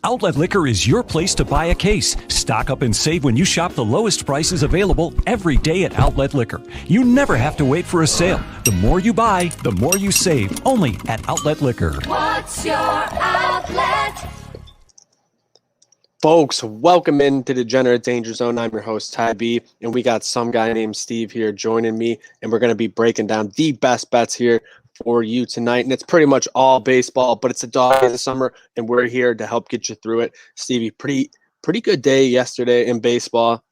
Outlet Liquor is your place to buy a case. Stock up and save when you shop the lowest prices available every day at Outlet Liquor. You never have to wait for a sale. The more you buy, the more you save. Only at Outlet Liquor. What's your outlet? Folks, welcome into Degenerate Danger Zone. I'm your host, Ty B, and we got some guy named Steve here joining me, and we're going to be breaking down the best bets here for you tonight. And it's pretty much all baseball, but it's a dog of the summer, and we're here to help get you through it. Stevie, pretty good day yesterday in baseball,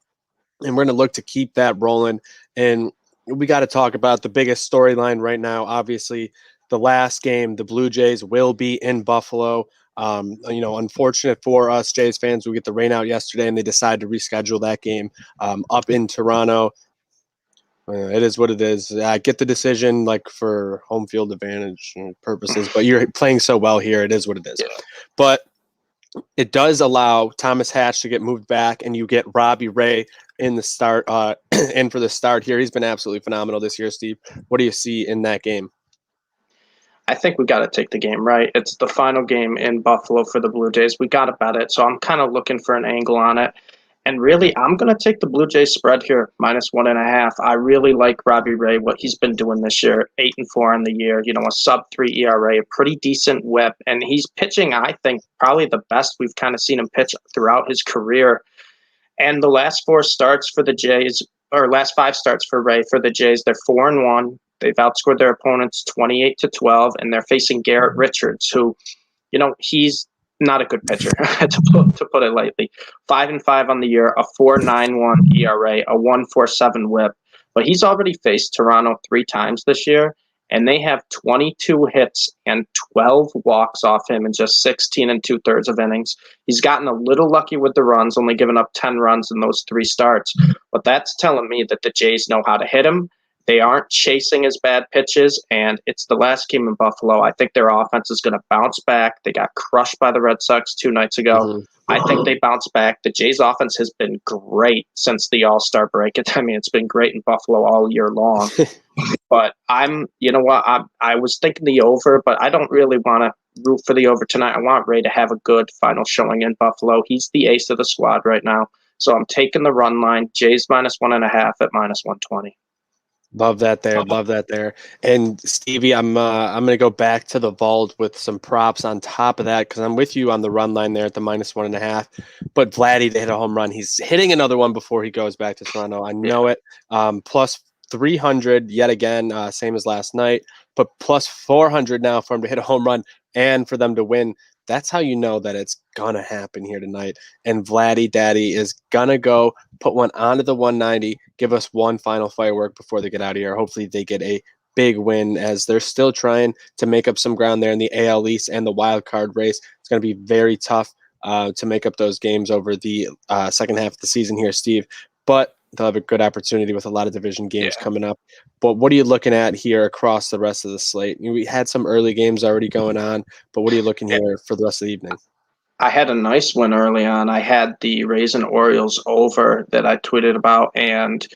and we're going to look to keep that rolling. And we got to talk about the biggest storyline right now. Obviously, the last game, the Blue Jays will be in Buffalo. Unfortunate for us Jays fans, we get the rain out yesterday and they decided to reschedule that game up in Toronto. It is what it is. I get the decision like for home field advantage purposes, but you're playing so well here. It is what it is. Yeah. But it does allow Thomas Hatch to get moved back, and you get Robbie Ray in the start in for the start here. He's been absolutely phenomenal this year, Steve. What do you see in that game? I think we got to take the game, right? It's the final game in Buffalo for the Blue Jays. We got to bet it. So I'm kind of looking for an angle on it. And really, I'm going to take the Blue Jays spread here, -1.5. I really like Robbie Ray, what he's been doing this year, 8-4 on the year, a sub-3 ERA, a pretty decent whip. And he's pitching, I think, probably the best we've kind of seen him pitch throughout his career. And the last 4 starts for the Jays, or last 5 starts for Ray for the Jays, they're 4-1. They've outscored their opponents 28-12, and they're facing Garrett Richards, who, he's not a good pitcher, to put it lightly. 5-5 on the year, a 4.91 ERA, a 1.47 WHIP. But he's already faced Toronto 3 times this year, and they have 22 hits and 12 walks off him in just 16 2/3 of innings. He's gotten a little lucky with the runs, only giving up 10 runs in those 3 starts. But that's telling me that the Jays know how to hit him. They aren't chasing his bad pitches, and it's the last game in Buffalo. I think their offense is going to bounce back. They got crushed by the Red Sox 2 nights ago. Mm-hmm. I think they bounce back. The Jays' offense has been great since the All-Star break. It's been great in Buffalo all year long. But I was thinking the over, but I don't really want to root for the over tonight. I want Ray to have a good final showing in Buffalo. He's the ace of the squad right now. So I'm taking the run line. Jays -1.5 at -120. Love that there. And Stevie, I'm going to go back to the vault with some props on top of that because I'm with you on the run line there at the -1.5. But Vladdy to hit a home run. He's hitting another one before he goes back to Toronto. I know it. Plus 300 yet again, same as last night. But plus 400 now for him to hit a home run and for them to win. That's how you know that it's going to happen here tonight. And Vladdy Daddy is going to go put one onto the 190, give us one final firework before they get out of here. Hopefully they get a big win as they're still trying to make up some ground there in the AL East and the wild card race. It's going to be very tough to make up those games over the second half of the season here, Steve. But they'll have a good opportunity with a lot of division games coming up. But what are you looking at here across the rest of the slate? We had some early games already going on, but what are you looking here for the rest of the evening? I had a nice win early on. I had the Rays and Orioles over that I tweeted about, and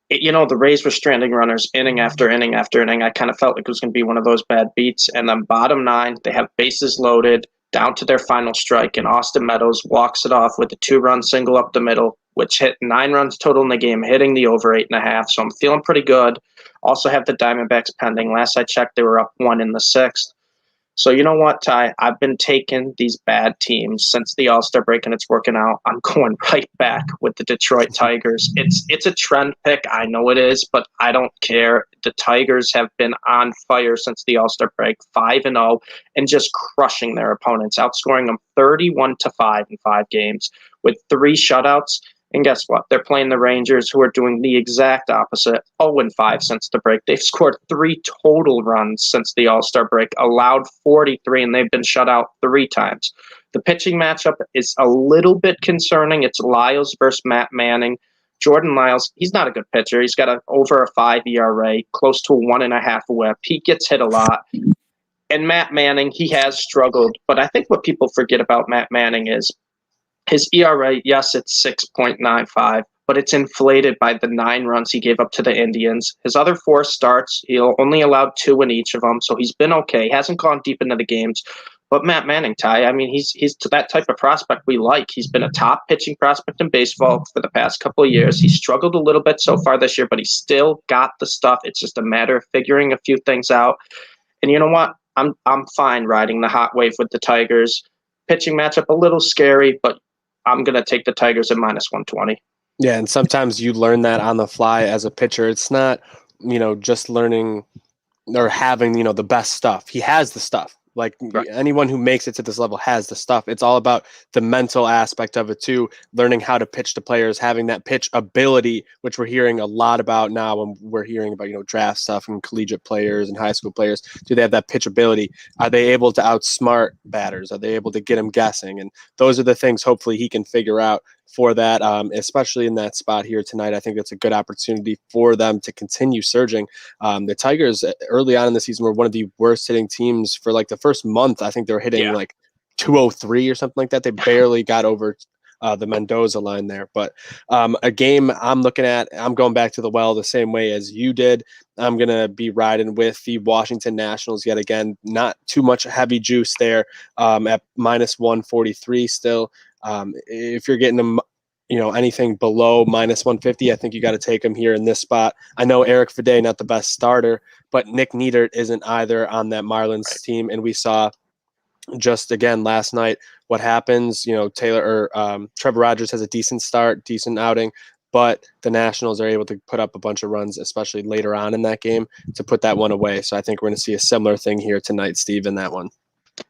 the Rays were stranding runners inning after inning after inning. I kind of felt like it was going to be one of those bad beats. And then bottom 9, they have bases loaded down to their final strike, and Austin Meadows walks it off with a 2-run single up the middle, which hit 9 runs total in the game, hitting the over 8.5. So I'm feeling pretty good. Also have the Diamondbacks pending. Last I checked, they were up 1 in the 6th. So you know what, Ty? I've been taking these bad teams since the All-Star break, and it's working out. I'm going right back with the Detroit Tigers. It's a trend pick. I know it is, but I don't care. The Tigers have been on fire since the All-Star break, 5-0, and just crushing their opponents, outscoring them 31-5 in 5 games with 3 shutouts. And guess what? They're playing the Rangers, who are doing the exact opposite, 0-5 since the break. They've scored 3 total runs since the All-Star break, allowed 43, and they've been shut out 3 times. The pitching matchup is a little bit concerning. It's Lyles versus Matt Manning. Jordan Lyles, he's not a good pitcher. He's got over a 5 ERA, close to a 1.5 WHIP. He gets hit a lot. And Matt Manning, he has struggled. But I think what people forget about Matt Manning is his ERA, yes, it's 6.95, but it's inflated by the 9 runs he gave up to the Indians. His other 4 starts, he only allowed 2 in each of them, so he's been okay. He hasn't gone deep into the games, But Matt Manning, Ty, I mean, he's that type of prospect we like. He's been a top pitching prospect in baseball for the past couple of years. He struggled a little bit so far this year, but he's still got the stuff. It's just a matter of figuring a few things out. And you know what? I'm fine riding the hot wave with the Tigers. Pitching matchup a little scary, but I'm gonna take the Tigers at -120. Yeah, and sometimes you learn that on the fly as a pitcher. It's not, just learning or having, the best stuff. He has the stuff. Like Right. anyone who makes it to this level has the stuff. It's all about the mental aspect of it too, learning how to pitch to players, having that pitch ability, which we're hearing a lot about now when we're hearing about, draft stuff and collegiate players and high school players. Do they have that pitch ability? Are they able to outsmart batters? Are they able to get them guessing? And those are the things hopefully he can figure out for that, especially in that spot here tonight. I think that's a good opportunity for them to continue surging. The Tigers early on in the season were one of the worst hitting teams for like the first month. I think they were hitting like 203 or something like that. They barely got over the Mendoza line there. But a game I'm looking at, I'm going back to the well the same way as you did. I'm going to be riding with the Washington Nationals yet again. Not too much heavy juice there at -143 still. If you're getting them, anything below -150, I think you got to take him here in this spot. I know Eric Fede, not the best starter, but Nick Neidert isn't either on that Marlins team. And we saw just again last night what happens. Trevor Rogers has a decent start, decent outing, but the Nationals are able to put up a bunch of runs, especially later on in that game, to put that one away. So I think we're going to see a similar thing here tonight, Steve, in that one.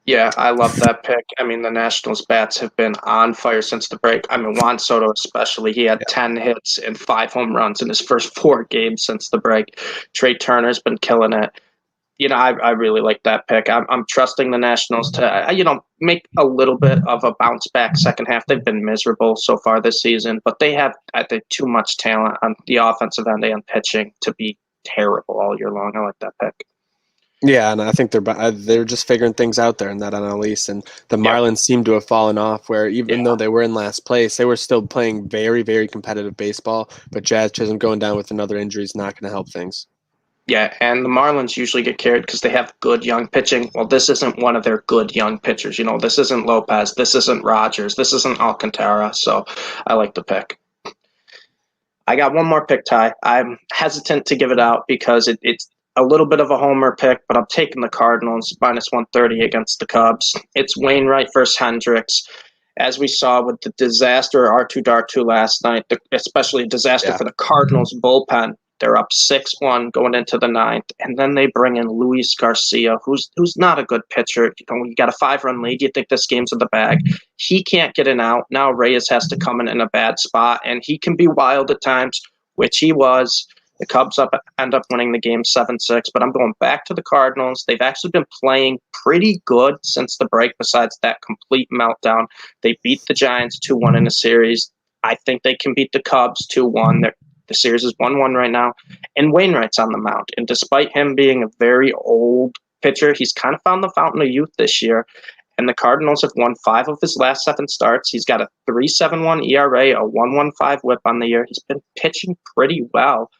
Yeah, I love that pick. I mean, the Nationals' bats have been on fire since the break. I mean, Juan Soto especially. He had 10 hits and 5 home runs in his first 4 games since the break. Trey Turner's been killing it. I really like that pick. I'm trusting the Nationals to, make a little bit of a bounce back second half. They've been miserable so far this season, but they have, I think, too much talent on the offensive end and pitching to be terrible all year long. I like that pick. Yeah, and I think they're just figuring things out there in that NL East, and the Marlins seem to have fallen off. Where even though they were in last place, they were still playing very, very competitive baseball. But Jazz Chisholm going down with another injury is not going to help things. Yeah, and the Marlins usually get carried because they have good young pitching. Well, this isn't one of their good young pitchers. This isn't Lopez. This isn't Rogers. This isn't Alcantara. So I like the pick. I got one more pick, Ty. I'm hesitant to give it out because it's a little bit of a homer pick, but I'm taking the Cardinals -130 against the Cubs. It's Wainwright versus Hendricks. As we saw with the disaster R2-Dartu last night, especially a disaster for the Cardinals bullpen. They're up 6-1 going into the ninth, and then they bring in Luis Garcia, who's not a good pitcher. You got a 5-run lead. You think this game's in the bag. He can't get an out. Now Reyes has to come in a bad spot, and he can be wild at times, which he was. The Cubs end up winning the game 7-6, but I'm going back to the Cardinals. They've actually been playing pretty good since the break, besides that complete meltdown. They beat the Giants 2-1 in a series. I think they can beat the Cubs 2-1. The series is 1-1 right now, and Wainwright's on the mound. And despite him being a very old pitcher, he's kind of found the fountain of youth this year. And the Cardinals have won 5 of his last 7 starts. He's got a 3.71 ERA, a 1.15 WHIP on the year. He's been pitching pretty well.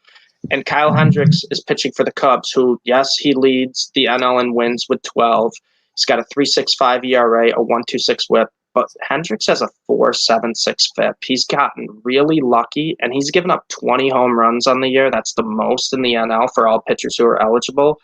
And Kyle Hendricks is pitching for the Cubs, who, yes, he leads the NL in wins with 12. He's got a 3.65 ERA, a 1.26 WHIP. But Hendricks has a 4.76 FIP. He's gotten really lucky, and he's given up 20 home runs on the year. That's the most in the NL for all pitchers who are eligible.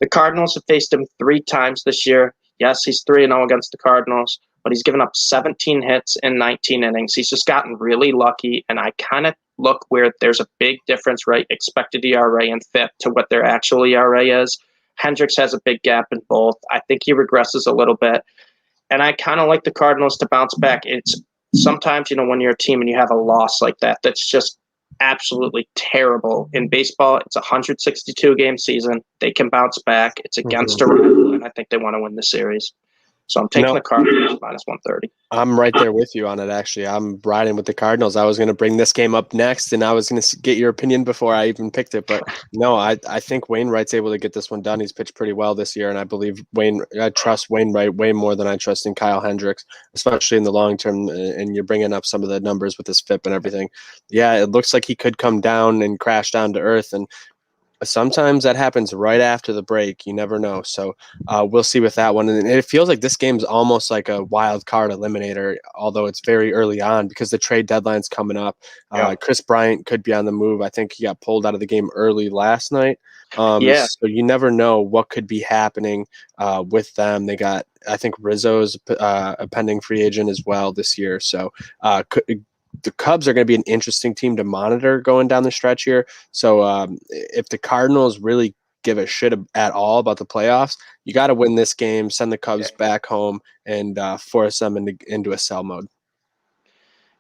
The Cardinals have faced him 3 times this year. Yes, he's 3-0 against the Cardinals, but he's given up 17 hits in 19 innings. He's just gotten really lucky, and I kind of look where there's a big difference, right? Expected ERA and FIP to what their actual ERA is. Hendricks has a big gap in both. I think he regresses a little bit. And I kind of like the Cardinals to bounce back. It's sometimes, when you're a team and you have a loss like that, that's just absolutely terrible. In baseball, it's a 162-game season. They can bounce back. It's against a rival, and I think they want to win the series. So I'm taking the Cardinals -130. I'm right there with you on it, actually. I'm riding with the Cardinals. I was going to bring this game up next, and I was going to get your opinion before I even picked it. But no, I think Wainwright's able to get this one done. He's pitched pretty well this year, and I believe I trust Wainwright way more than I trust in Kyle Hendricks, especially in the long term. And you're bringing up some of the numbers with his FIP and everything. Yeah, it looks like he could come down and crash down to earth. And Sometimes that happens right after the break. You never know. So we'll see with that one. And it feels like this game's almost like a wild card eliminator, although it's very early on because the trade deadline's coming up. Chris Bryant could be on the move. I think he got pulled out of the game early last night. Yeah. So you never know what could be happening with them. They got, I think Rizzo's a pending free agent as well this year. So the Cubs are going to be an interesting team to monitor going down the stretch here. So if the Cardinals really give a shit at all about the playoffs, you got to win this game, send the Cubs back home, and force them into a sell mode.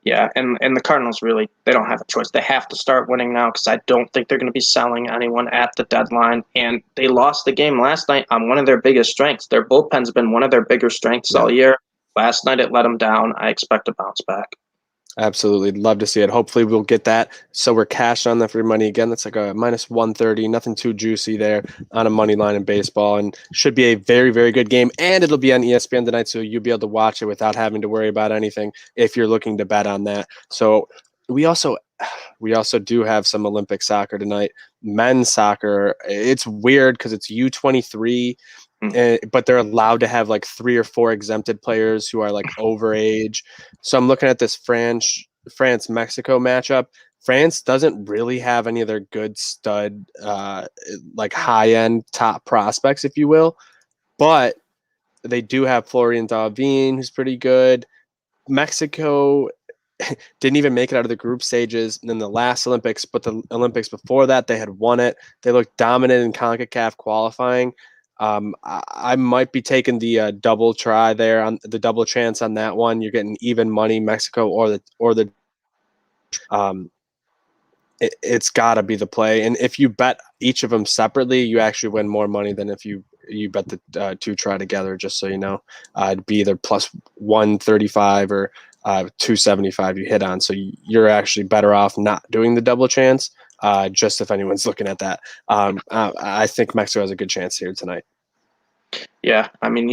Yeah, and the Cardinals really, they don't have a choice. They have to start winning now because I don't think they're going to be selling anyone at the deadline. And they lost the game last night on one of their biggest strengths. Their bullpen's been one of their bigger strengths all year. Last night it let them down. I expect a bounce back. Absolutely. Love to see it. Hopefully we'll get that. So we're cashed on the free money again. That's like a minus 130, nothing too juicy there on a money line in baseball, and should be a very, very good game. And it'll be on ESPN tonight, so you'll be able to watch it without having to worry about anything if you're looking to bet on that. So we also do have some Olympic soccer tonight. Men's soccer, it's weird because it's U23, but they're allowed to have like 3 or 4 exempted players who are like over age. So I'm looking at this France-Mexico matchup. France doesn't really have any of their good stud, like high-end top prospects, if you will, but they do have Florian Thauvin, who's pretty good. Mexico didn't even make it out of the group stages in the last Olympics, but the Olympics before that, they had won it. They looked dominant in CONCACAF qualifying. I might be taking the double try there on the double chance on that one. You're getting even money, Mexico or the it's got to be the play. And if you bet each of them separately, you actually win more money than if you bet the 2 try together. Just so you know, it'd be either plus 135 or 275 you hit on. So you're actually better off not doing the double chance. Just if anyone's looking at that, I think Mexico has a good chance here tonight. Yeah, I mean,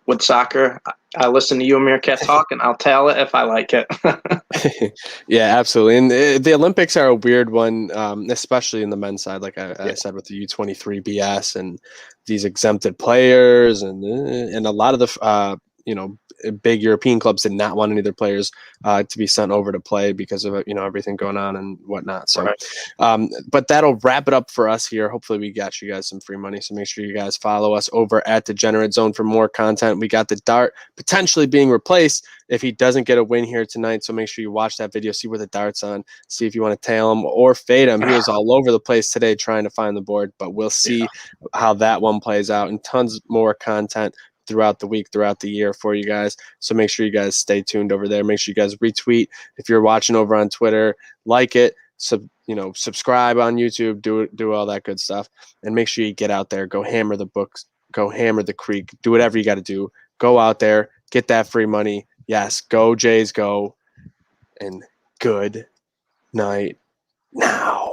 with soccer, I listen to you and Meerkat talk, and I'll tell it if I like it. Yeah, absolutely. And the Olympics are a weird one, especially in the men's side, like I said, with the U23 BS and these exempted players, and a lot of the big European clubs did not want any of their players to be sent over to play because of everything going on and whatnot. So, but that'll wrap it up for us here. Hopefully, we got you guys some free money. So make sure you guys follow us over at Degenerate Zone for more content. We got the Dart potentially being replaced if he doesn't get a win here tonight. So make sure you watch that video, see where the Dart's on, see if you want to tail him or fade him. He was all over the place today trying to find the board, but we'll see how that one plays out, and tons more content throughout the week, throughout the year for you guys. So make sure you guys stay tuned over there. Make sure you guys retweet if you're watching over on Twitter, like it, subscribe on YouTube, do all that good stuff, and make sure you get out there, go hammer the books, go hammer the creek, do whatever you got to do. Go out there, get that free money. Yes, go Jays, go, and good night now.